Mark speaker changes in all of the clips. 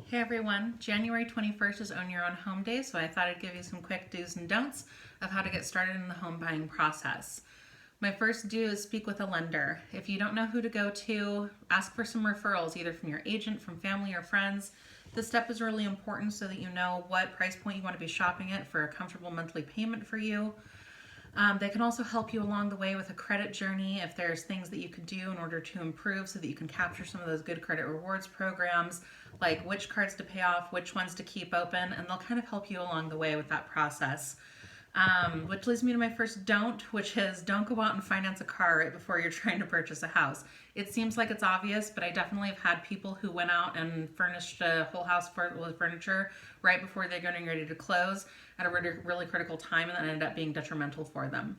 Speaker 1: Hey everyone, January 21st is Own Your Own Home Day, so I thought I'd give you some quick do's and don'ts of how to get started in the home buying process. My first do is speak with a lender. If you don't know who to go to, ask for some referrals, either from your agent, from family, or friends. This step is really important so that you know what price point you want to be shopping at for a comfortable monthly payment for you. They can also help you along the way with a credit journey if there's things that you could do in order to improve so that you can capture some of those good credit rewards programs, like which cards to pay off, which ones to keep open, and they'll kind of help you along the way with that process. Which leads me to my first don't, which is don't go out and finance a car right before you're trying to purchase a house. It seems like it's obvious, but I definitely have had people who went out and furnished a whole house with furniture right before they're getting ready to close at a really critical time, and that ended up being detrimental for them.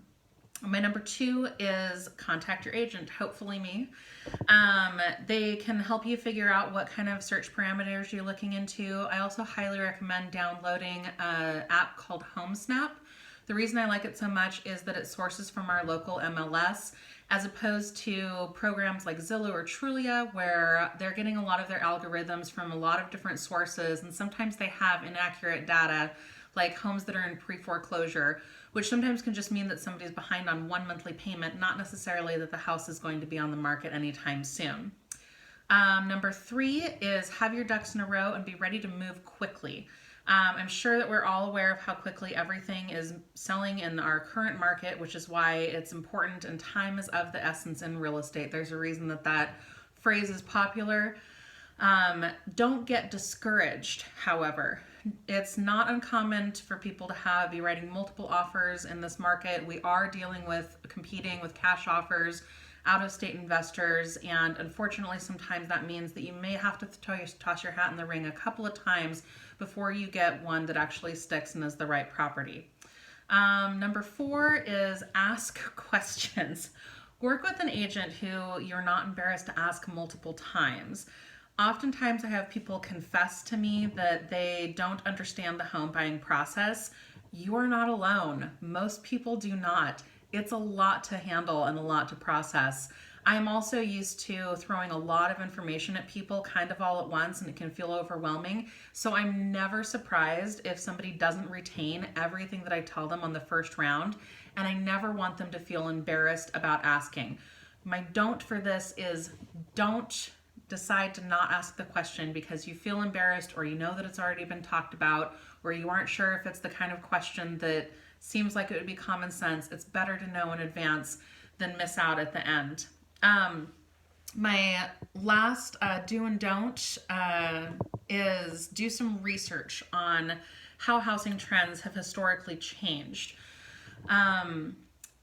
Speaker 1: My number two is contact your agent, hopefully me. They can help you figure out what kind of search parameters you're looking into. I also highly recommend downloading an app called HomeSnap. The reason I like it so much is that it sources from our local MLS, as opposed to programs like Zillow or Trulia, where they're getting a lot of their algorithms from a lot of different sources, and sometimes they have inaccurate data, like homes that are in pre-foreclosure, which sometimes can just mean that somebody's behind on one monthly payment, not necessarily that the house is going to be on the market anytime soon. Number three is have your ducks in a row and be ready to move quickly. I'm sure that we're all aware of how quickly everything is selling in our current market, which is why it's important and time is of the essence in real estate. There's a reason that that phrase is popular. Don't get discouraged, however. It's not uncommon for people to be writing multiple offers in this market. We are dealing with competing with cash offers, out-of-state investors, and unfortunately sometimes that means that you may have to toss your hat in the ring a couple of times before you get one that actually sticks and is the right property. Number four is ask questions. Work with an agent who you're not embarrassed to ask multiple times. Oftentimes I have people confess to me that they don't understand the home buying process. You are not alone. Most people do not. It's a lot to handle and a lot to process. I'm also used to throwing a lot of information at people kind of all at once, and it can feel overwhelming. So I'm never surprised if somebody doesn't retain everything that I tell them on the first round, and I never want them to feel embarrassed about asking. My don't for this is don't decide to not ask the question because you feel embarrassed, or you know that it's already been talked about, or you aren't sure if it's the kind of question that seems like it would be common sense. It's better to know in advance than miss out at the end. My last do and don't is do some research on how housing trends have historically changed.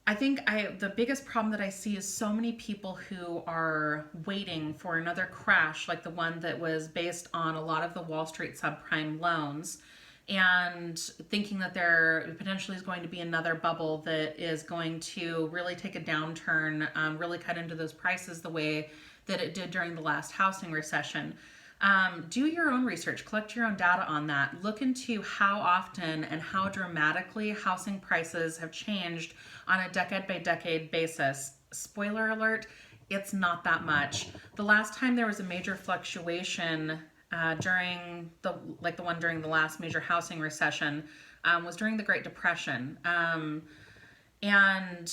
Speaker 1: I think the biggest problem that I see is so many people who are waiting for another crash like the one that was based on a lot of the Wall Street subprime loans, and thinking that there potentially is going to be another bubble that is going to really take a downturn, really cut into those prices the way that it did during the last housing recession. Do your own research, collect your own data on that. Look into how often and how dramatically housing prices have changed on a decade by decade basis. Spoiler alert, it's not that much. The last time there was a major fluctuation during the one during the last major housing recession was during the Great Depression. And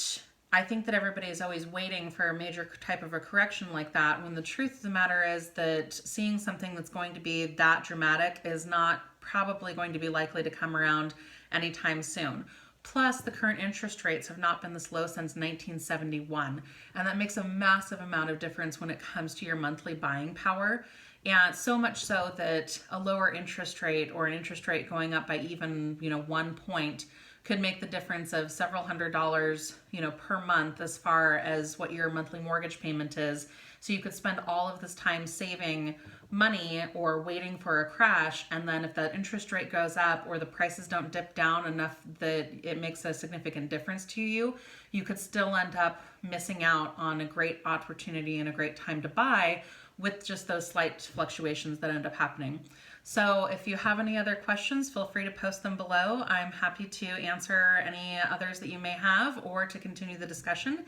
Speaker 1: I think that everybody is always waiting for a major type of a correction like that, when the truth of the matter is that seeing something that's going to be that dramatic is not probably going to be likely to come around anytime soon. Plus, the current interest rates have not been this low since 1971, and that makes a massive amount of difference when it comes to your monthly buying power. And so much so that a lower interest rate, or an interest rate going up by even 1 point, could make the difference of several $100s, per month as far as what your monthly mortgage payment is. So you could spend all of this time saving money or waiting for a crash, and then if that interest rate goes up or the prices don't dip down enough that it makes a significant difference to you, you could still end up missing out on a great opportunity and a great time to buy with just those slight fluctuations that end up happening. So if you have any other questions, feel free to post them below. I'm happy to answer any others that you may have or to continue the discussion.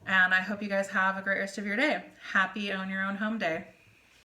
Speaker 1: And I hope you guys have a great rest of your day. Happy Own Your Own Home Day.